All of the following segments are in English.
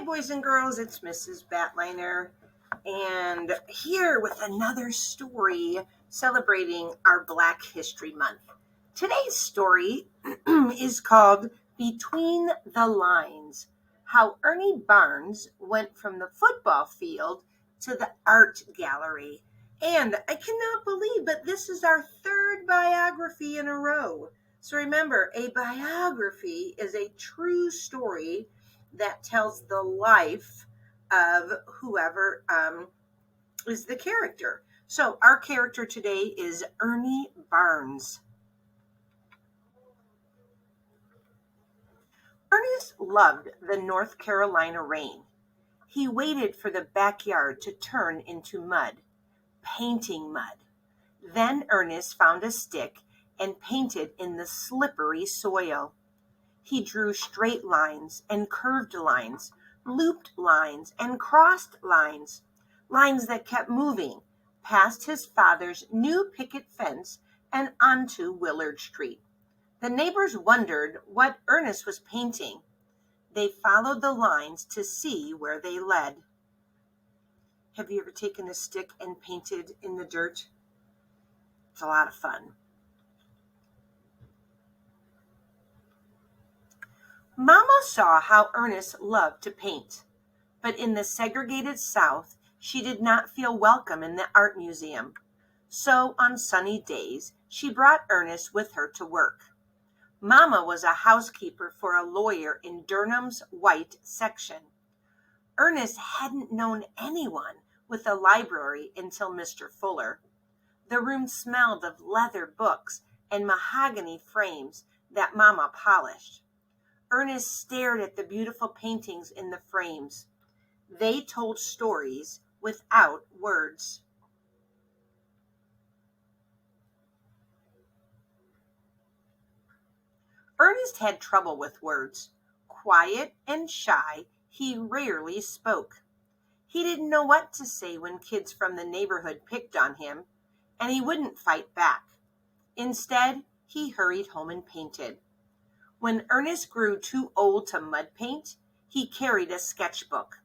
boys and girls, it's Mrs. Batliner, and here with another story celebrating our Black History Month. Today's story is called Between the Lines, How Ernie Barnes Went from the Football Field to the Art Gallery. And I cannot believe, but this is our third biography in a row. So remember, a biography is a true story that tells the life of whoever is the character. So our character today is Ernie Barnes. Ernest loved the North Carolina rain. He waited for the backyard to turn into mud, painting mud. Then Ernest found a stick and painted in the slippery soil. He drew straight lines and curved lines, looped lines and crossed lines, lines that kept moving past his father's new picket fence and onto Willard Street. The neighbors wondered what Ernest was painting. They followed the lines to see where they led. Have you ever taken a stick and painted in the dirt? It's a lot of fun. Mama saw how Ernest loved to paint, but in the segregated South, she did not feel welcome in the art museum. So on sunny days, she brought Ernest with her to work. Mama was a housekeeper for a lawyer in Durham's white section. Ernest hadn't known anyone with a library until Mr. Fuller. The room smelled of leather books and mahogany frames that Mama polished. Ernest stared at the beautiful paintings in the frames. They told stories without words. Ernest had trouble with words. Quiet and shy, he rarely spoke. He didn't know what to say when kids from the neighborhood picked on him, and he wouldn't fight back. Instead, he hurried home and painted. When Ernest grew too old to mud paint, he carried a sketchbook.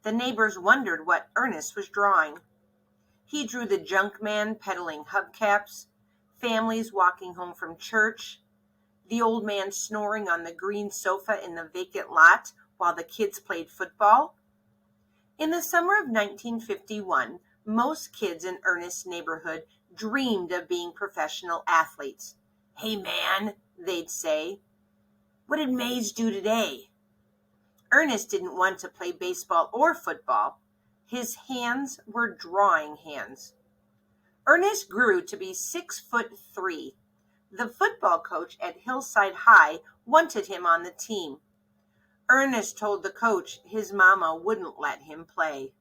The neighbors wondered what Ernest was drawing. He drew the junk man peddling hubcaps, families walking home from church, the old man snoring on the green sofa in the vacant lot while the kids played football. In the summer of 1951, most kids in Ernest's neighborhood dreamed of being professional athletes. "Hey man," they'd say, "what did Mays do today?" Ernest didn't want to play baseball or football. His hands were drawing hands. Ernest grew to be 6'3". The football coach at Hillside High wanted him on the team. Ernest told the coach his mama wouldn't let him play.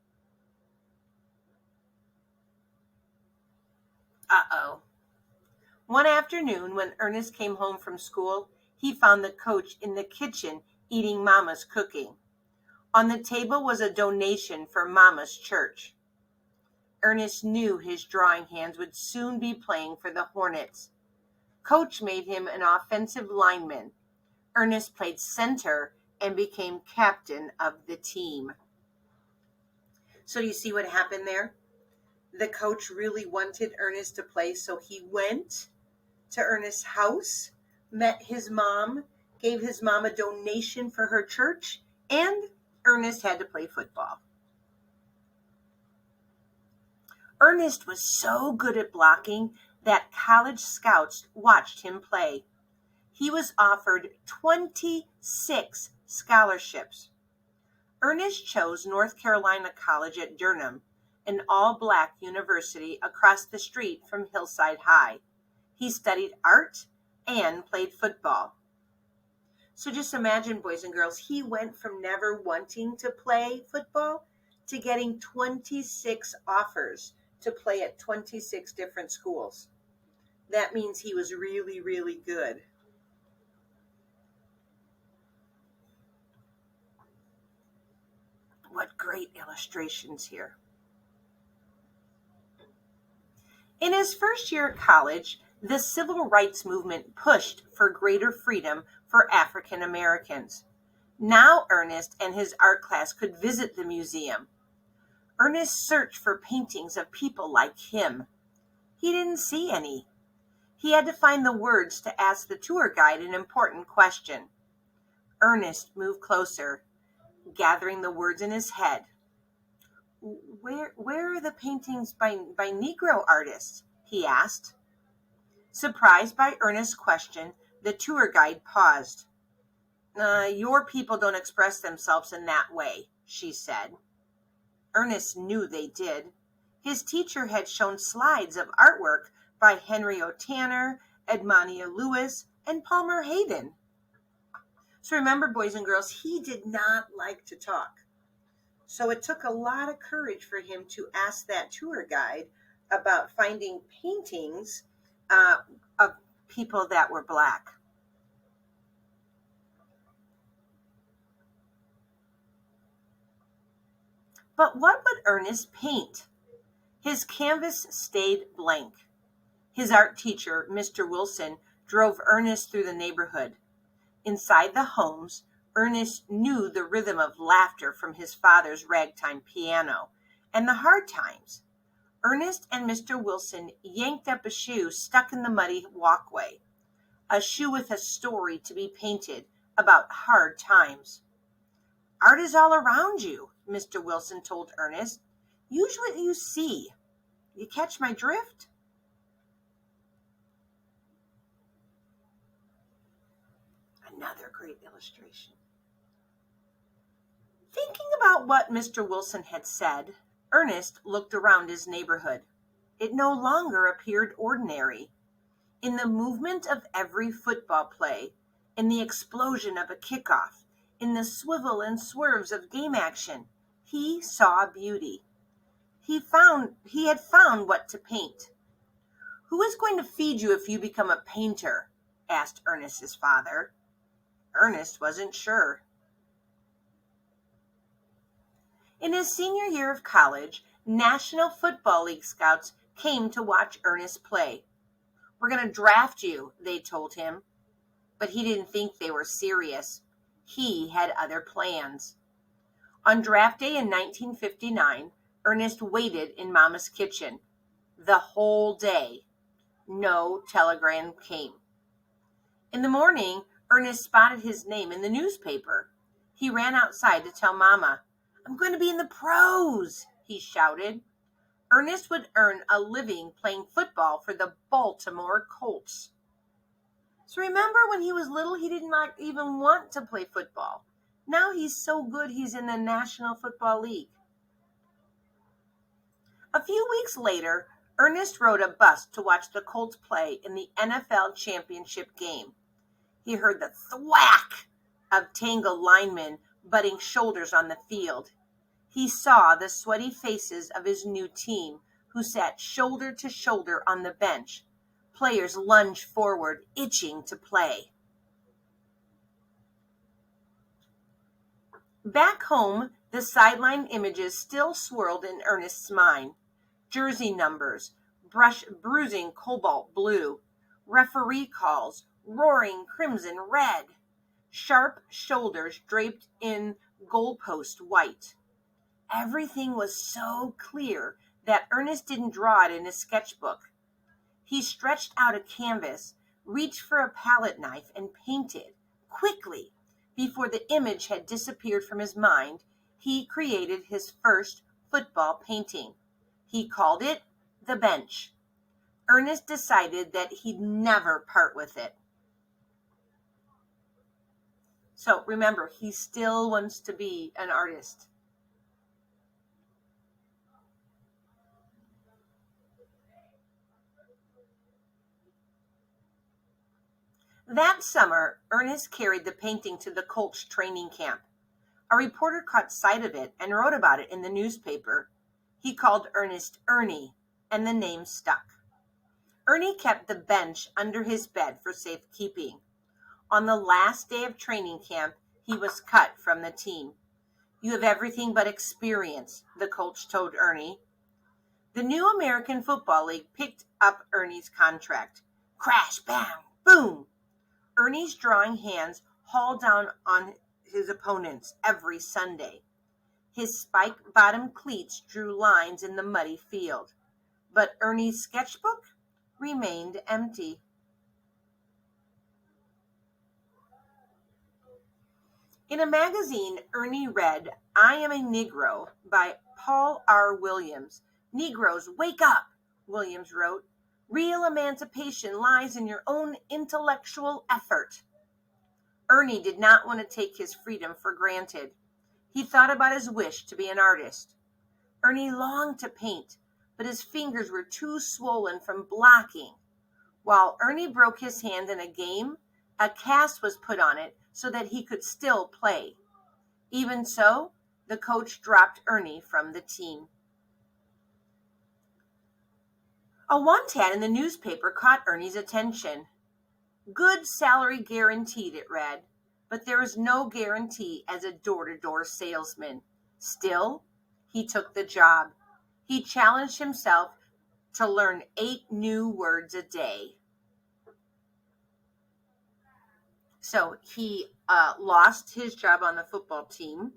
Uh-oh. One afternoon, when Ernest came home from school, he found the coach in the kitchen eating Mama's cooking. On the table was a donation for Mama's church. Ernest knew his drawing hands would soon be playing for the Hornets. Coach made him an offensive lineman. Ernest played center and became captain of the team. So do you see what happened there? The coach really wanted Ernest to play, so he went to Ernest's house, met his mom, gave his mom a donation for her church, and Ernest had to play football. Ernest was so good at blocking that college scouts watched him play. He was offered 26 scholarships. Ernest chose North Carolina College at Durham, an all-black university across the street from Hillside High. He studied art and played football. So just imagine, boys and girls, he went from never wanting to play football to getting 26 offers to play at 26 different schools. That means he was really, really good. What great illustrations here. In his first year at college, the civil rights movement pushed for greater freedom for African Americans. Now Ernest and his art class could visit the museum. Ernest searched for paintings of people like him. He didn't see any. He had to find the words to ask the tour guide an important question. Ernest moved closer, gathering the words in his head. Where are the paintings by Negro artists? He asked. Surprised by Ernest's question, the tour guide paused. Your people don't express themselves in that way, she said. Ernest knew they did. His teacher had shown slides of artwork by Henry O. Tanner, Edmonia Lewis, and Palmer Hayden. So remember, boys and girls, he did not like to talk. So it took a lot of courage for him to ask that tour guide about finding paintings of people that were Black. But what would Ernest paint? His canvas stayed blank. His art teacher, Mr. Wilson, drove Ernest through the neighborhood. Inside the homes, Ernest knew the rhythm of laughter from his father's ragtime piano and the hard times. Ernest and Mr. Wilson yanked up a shoe stuck in the muddy walkway, a shoe with a story to be painted about hard times. Art is all around you, Mr. Wilson told Ernest. Use what you see. You catch my drift? Another great illustration. Thinking about what Mr. Wilson had said, Ernest looked around his neighborhood. It no longer appeared ordinary. In the movement of every football play, in the explosion of a kickoff, in the swivel and swerves of game action, he saw beauty. He had found what to paint. Who is going to feed you if you become a painter? Asked Ernest's father. Ernest wasn't sure. In his senior year of college, National Football League scouts came to watch Ernest play. We're going to draft you, they told him. But he didn't think they were serious. He had other plans. On draft day in 1959, Ernest waited in Mama's kitchen. The whole day. No telegram came. In the morning, Ernest spotted his name in the newspaper. He ran outside to tell Mama. I'm going to be in the pros, he shouted. Ernest would earn a living playing football for the Baltimore Colts. So remember when he was little, he did not even want to play football. Now he's so good he's in the National Football League. A few weeks later, Ernest rode a bus to watch the Colts play in the NFL championship game. He heard the thwack of tangled linemen butting shoulders on the field. He saw the sweaty faces of his new team, who sat shoulder to shoulder on the bench. Players lunged forward, itching to play. Back home, the sideline images still swirled in Ernest's mind. Jersey numbers, bruising cobalt blue, referee calls, roaring crimson red, sharp shoulders draped in goalpost white. Everything was so clear that Ernest didn't draw it in his sketchbook. He stretched out a canvas, reached for a palette knife, and painted. Quickly, before the image had disappeared from his mind, he created his first football painting. He called it The Bench. Ernest decided that he'd never part with it. So remember, he still wants to be an artist. That summer, Ernest carried the painting to the Colts training camp. A reporter caught sight of it and wrote about it in the newspaper. He called Ernest Ernie, and the name stuck. Ernie kept the bench under his bed for safekeeping. On the last day of training camp, he was cut from the team. You have everything but experience, the coach told Ernie. The new American Football League picked up Ernie's contract. Crash, bang, boom! Ernie's drawing hands hauled down on his opponents every Sunday. His spike-bottomed cleats drew lines in the muddy field, but Ernie's sketchbook remained empty. In a magazine, Ernie read "I Am a Negro" by Paul R. Williams. "Negroes, wake up," Williams wrote. "Real emancipation lies in your own intellectual effort." Ernie did not want to take his freedom for granted. He thought about his wish to be an artist. Ernie longed to paint, but his fingers were too swollen from blocking. While Ernie broke his hand in a game, a cast was put on it so that he could still play. Even so, the coach dropped Ernie from the team. A want ad in the newspaper caught Ernie's attention. "Good salary guaranteed," it read, but there was no guarantee as a door-to-door salesman. Still, he took the job. He challenged himself to learn 8 new words a day. So he lost his job on the football team,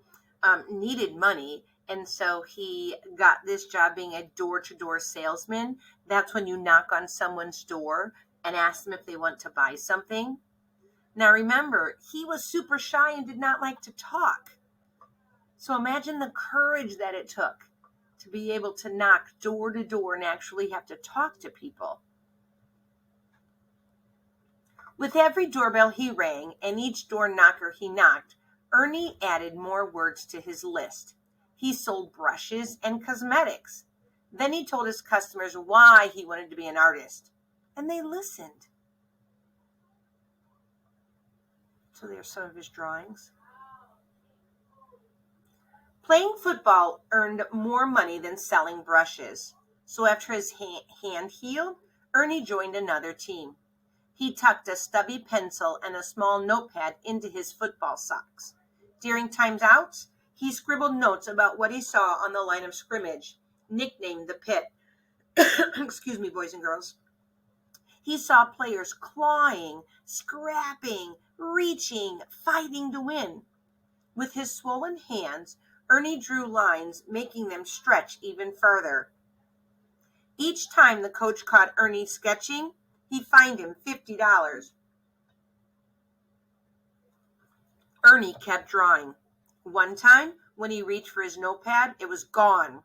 needed money, and so he got this job being a door-to-door salesman. That's when you knock on someone's door and ask them if they want to buy something. Now remember, he was super shy and did not like to talk. So imagine the courage that it took to be able to knock door to door and actually have to talk to people. With every doorbell he rang and each door knocker he knocked, Ernie added more words to his list. He sold brushes and cosmetics. Then he told his customers why he wanted to be an artist, and they listened. So there's some of his drawings. Playing football earned more money than selling brushes. So after his hand healed, Ernie joined another team. He tucked a stubby pencil and a small notepad into his football socks. During timeouts, he scribbled notes about what he saw on the line of scrimmage, nicknamed the pit. Excuse me, boys and girls. He saw players clawing, scrapping, reaching, fighting to win. With his swollen hands, Ernie drew lines, making them stretch even further. Each time the coach caught Ernie sketching, he fined him $50. Ernie kept drawing. One time, when he reached for his notepad, it was gone.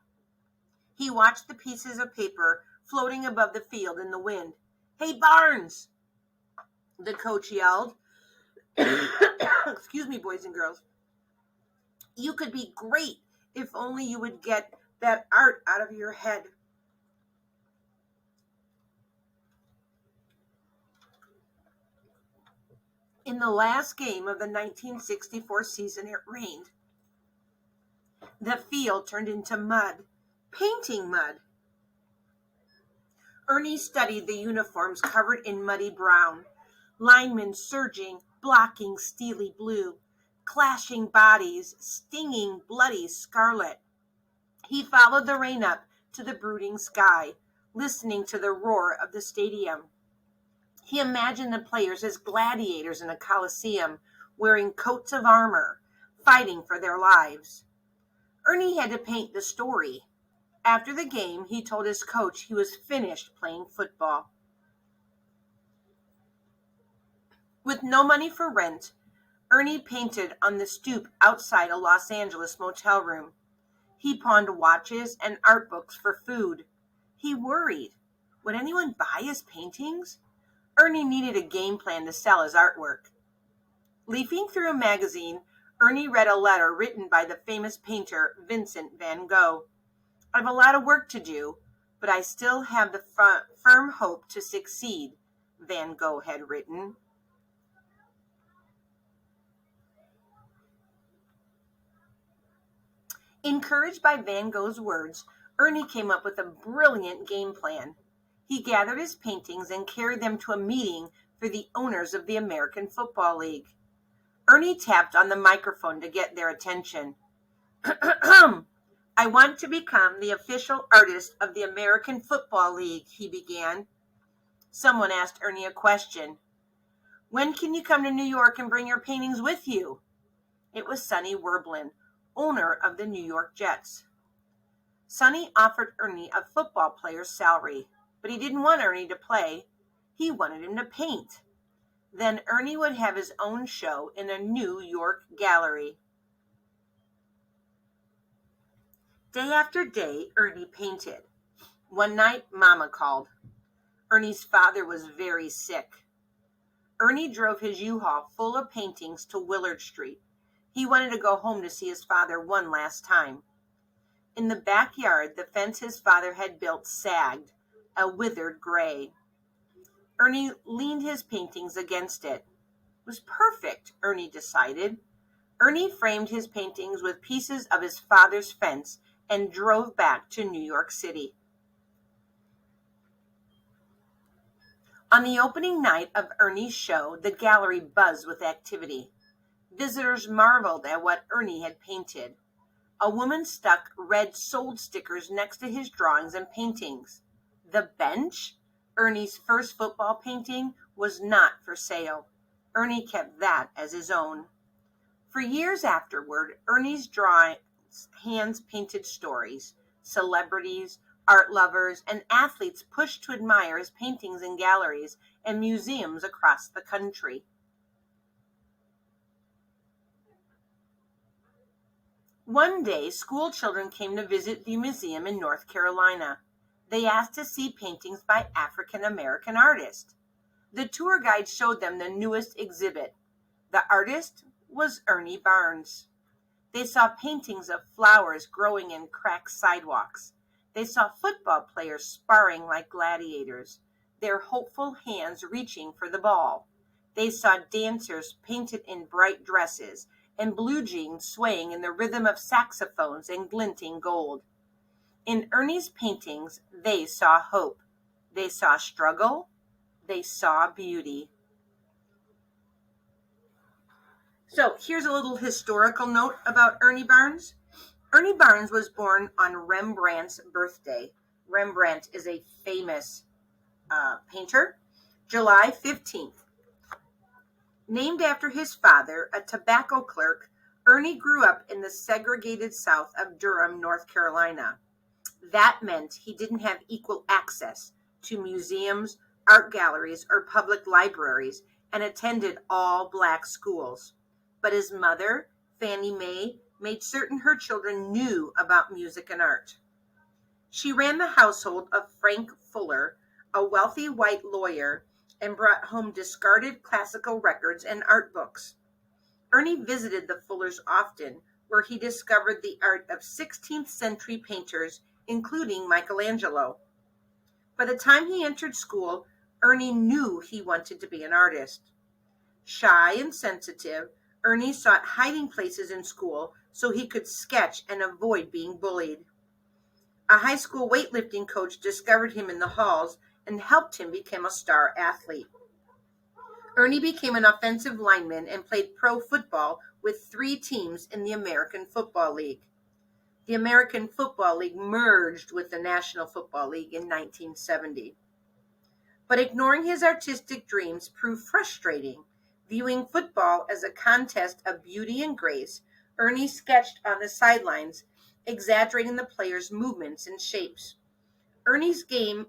He watched the pieces of paper floating above the field in the wind. "Hey, Barnes!" the coach yelled. Excuse me, boys and girls. "You could be great if only you would get that art out of your head." In the last game of the 1964 season, it rained. The field turned into mud, painting mud. Ernie studied the uniforms covered in muddy brown, linemen surging, blocking steely blue, clashing bodies, stinging bloody scarlet. He followed the rain up to the brooding sky, listening to the roar of the stadium. He imagined the players as gladiators in a coliseum, wearing coats of armor, fighting for their lives. Ernie had to paint the story. After the game, he told his coach he was finished playing football. With no money for rent, Ernie painted on the stoop outside a Los Angeles motel room. He pawned watches and art books for food. He worried. Would anyone buy his paintings? Ernie needed a game plan to sell his artwork. Leafing through a magazine, Ernie read a letter written by the famous painter Vincent van Gogh. "I have a lot of work to do, but I still have the firm hope to succeed," Van Gogh had written. Encouraged by Van Gogh's words, Ernie came up with a brilliant game plan. He gathered his paintings and carried them to a meeting for the owners of the American Football League. Ernie tapped on the microphone to get their attention. "I want to become the official artist of the American Football League," he began. Someone asked Ernie a question. "When can you come to New York and bring your paintings with you?" It was Sonny Werblin, owner of the New York Jets. Sonny offered Ernie a football player's salary, but he didn't want Ernie to play. He wanted him to paint. Then Ernie would have his own show in a New York gallery. Day after day, Ernie painted. One night, Mama called. Ernie's father was very sick. Ernie drove his U-Haul full of paintings to Willard Street. He wanted to go home to see his father one last time. In the backyard, the fence his father had built sagged, a withered gray. Ernie leaned his paintings against it. It was perfect, Ernie decided. Ernie framed his paintings with pieces of his father's fence and drove back to New York City. On the opening night of Ernie's show, the gallery buzzed with activity. Visitors marveled at what Ernie had painted. A woman stuck red sold stickers next to his drawings and paintings. The bench, Ernie's first football painting, was not for sale. Ernie kept that as his own. For years afterward, Ernie's drawings hands-painted stories. Celebrities, art lovers, and athletes pushed to admire his paintings in galleries and museums across the country. One day, school children came to visit the museum in North Carolina. They asked to see paintings by African American artists. The tour guide showed them the newest exhibit. The artist was Ernie Barnes. They saw paintings of flowers growing in cracked sidewalks. They saw football players sparring like gladiators, their hopeful hands reaching for the ball. They saw dancers painted in bright dresses and blue jeans swaying in the rhythm of saxophones and glinting gold. In Ernie's paintings, they saw hope. They saw struggle. They saw beauty. So here's a little historical note about Ernie Barnes. Ernie Barnes was born on Rembrandt's birthday. Rembrandt is a famous painter. July 15th. Named after his father, a tobacco clerk, Ernie grew up in the segregated south of Durham, North Carolina. That meant he didn't have equal access to museums, art galleries, or public libraries, and attended all black schools. But his mother, Fannie Mae, made certain her children knew about music and art. She ran the household of Frank Fuller, a wealthy white lawyer, and brought home discarded classical records and art books. Ernie visited the Fullers often, where he discovered the art of 16th century painters, including Michelangelo. By the time he entered school, Ernie knew he wanted to be an artist. Shy and sensitive, Ernie sought hiding places in school so he could sketch and avoid being bullied. A high school weightlifting coach discovered him in the halls and helped him become a star athlete. Ernie became an offensive lineman and played pro football with 3 teams in the American Football League. The American Football League merged with the National Football League in 1970. But ignoring his artistic dreams proved frustrating. Viewing football as a contest of beauty and grace, Ernie sketched on the sidelines, exaggerating the players' movements and shapes. Ernie's game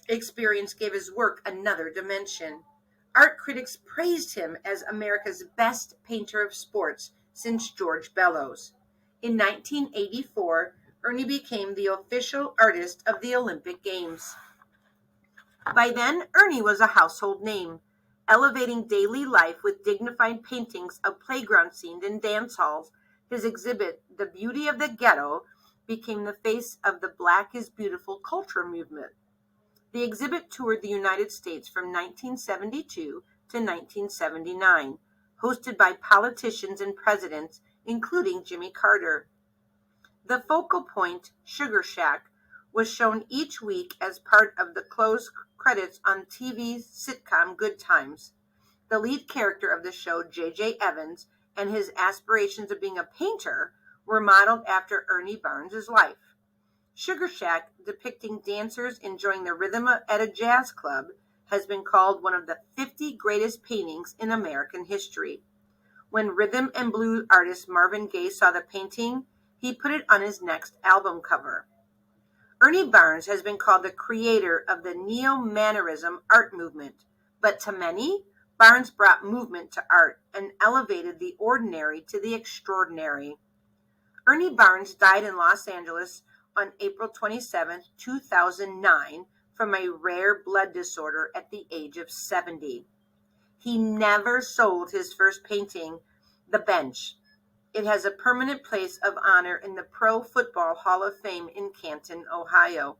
experience gave his work another dimension. Art critics praised him as America's best painter of sports since George Bellows. In 1984, Ernie became the official artist of the Olympic Games. By then, Ernie was a household name, elevating daily life with dignified paintings of playground scenes and dance halls. His exhibit, The Beauty of the Ghetto, became the face of the Black is Beautiful culture movement. The exhibit toured the United States from 1972 to 1979, hosted by politicians and presidents, including Jimmy Carter. The focal point, Sugar Shack, was shown each week as part of the closed credits on TV's sitcom Good Times. The lead character of the show, J.J. Evans, and his aspirations of being a painter were modeled after Ernie Barnes' life. Sugar Shack, depicting dancers enjoying the rhythm at a jazz club, has been called one of the 50 greatest paintings in American history. When rhythm and blues artist Marvin Gaye saw the painting, he put it on his next album cover. Ernie Barnes has been called the creator of the Neo-Mannerism art movement, but to many, Barnes brought movement to art and elevated the ordinary to the extraordinary. Ernie Barnes died in Los Angeles on April 27, 2009, from a rare blood disorder at the age of 70. He never sold his first painting, The Bench. It has a permanent place of honor in the Pro Football Hall of Fame in Canton, Ohio.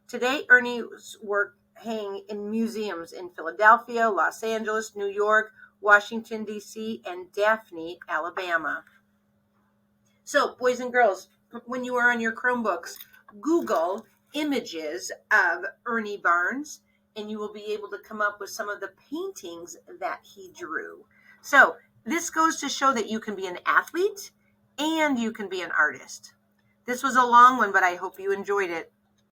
Today, Ernie's work hang in museums in Philadelphia, Los Angeles, New York, Washington, D.C., and Daphne, Alabama. So, boys and girls, when you are on your Chromebooks, Google images of Ernie Barnes, and you will be able to come up with some of the paintings that he drew. So, this goes to show that you can be an athlete and you can be an artist. This was a long one, but I hope you enjoyed it.